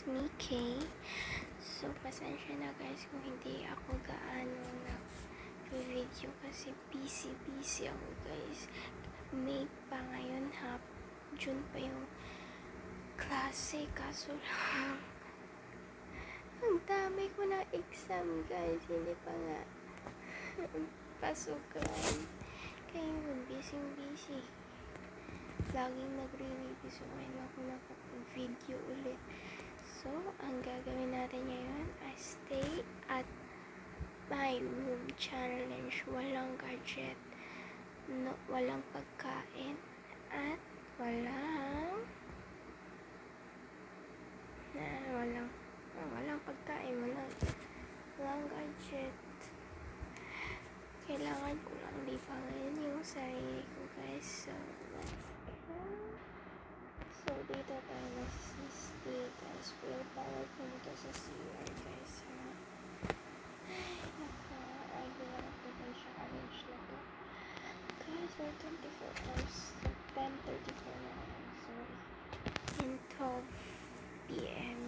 it's me, Kay. So, pasensya na guys kung hindi ako gaano nag-video kasi busy ako guys. May pa ngayon June pa yung klase, kaso lang ang dami ko na exam guys, hindi pa nga pasukan. Kaya yun, busy. Laging nagre-review, so ngayon ako nakapag-video ulit. So, ang gagawin natin ngayon ay stay at my room challenge. Walang gadget, walang pagkain, at walang pagkain, walang gadget. Kailangan ko lang libangan yung sarili ko guys. So, let's go. So, dito tayo nag-stay guys. Will power ko nito sa CR guys. Ay, naka, regular ako guys yung challenge na to. Guys, for 24 hours. 10:34 na ako. Sorry. In 12 p.m.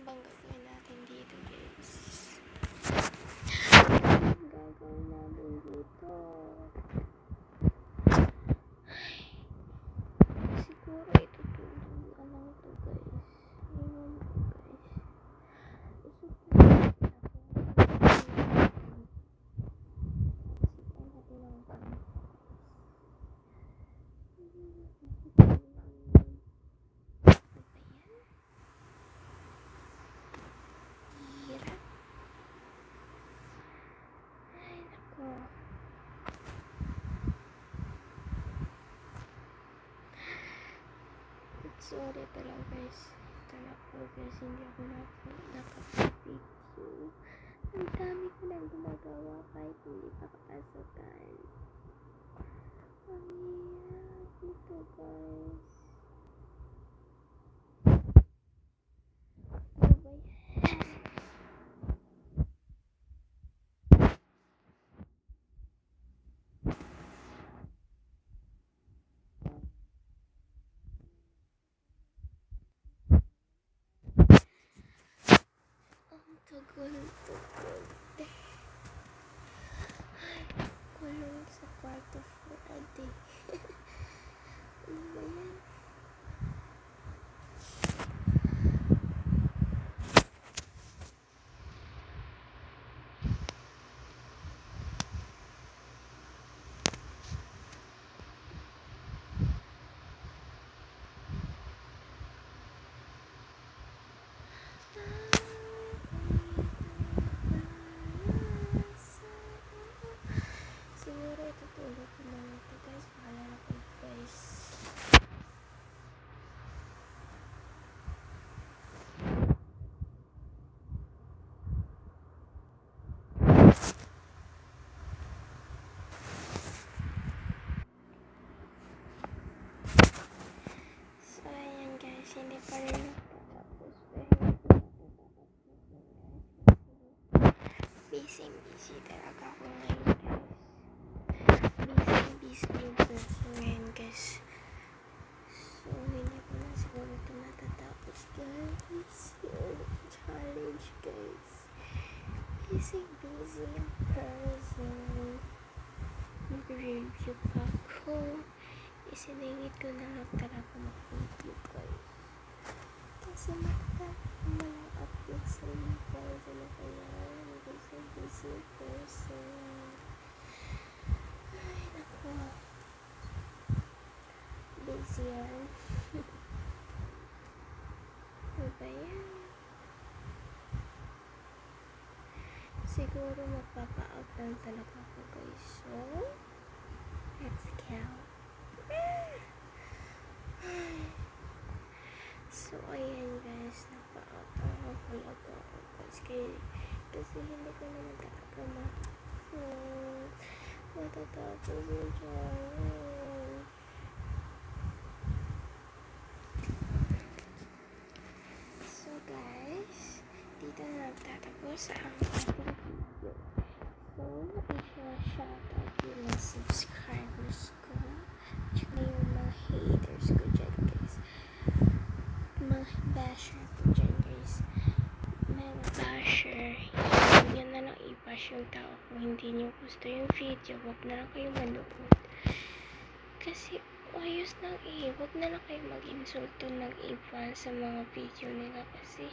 Bang gagawin natin dito guys? Gagawin natin dito. Siguro itutulog ka lang ito guys. Ewan ko guys. Sorry talaga guys. Hindi ako nakapag-video. Ang dami ko nang ginagawa kahit hindi pa kapasukan. Ang hirap dito guys. Ano ba yan? Tagal. Ay, kulong sa kwarto for a day. Ano ba yan? Siguro itutulog ko na ito guys. Bahala na po guys. So ayan guys, hindi pa rin natapos. Busy talaga ako ngayon guys. Busy yung puso ngayon guys. So hindi ko na siguro ito matatapos guys. Yung challenge guys. Busy yung person. Mag-review pa ako. Isiningit ko na lang talaga mag-review guys. Kasi walang update sa inyo guys. Ano kaya? Busy person. Ay, naku. Busy yan. Ano ba yan? Siguro magpapa-out lang talaga ako guys. So, let's count. So, ayan guys. Nagpa-out ako talaga ako guys. Kasi hindi ko naman talaga matatapos yung challenge. So guys, dito na nagtatapos ang ating video. So bash yung tao. Kung hindi nyo gusto yung video, wag na lang kayo manood. Kasi ayos lang eh. Wag na lang kayo mag-insulto ng iba sa mga video nila. Kasi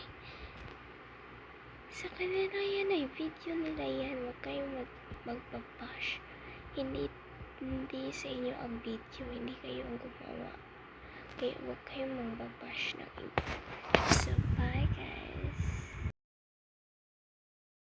sa kanila yan ay video nila yan. Wag kayong magpabash. Hindi sa inyo ang video. Hindi kayo ang gumawa. Kaya wag kayong magbabash ng iba. So,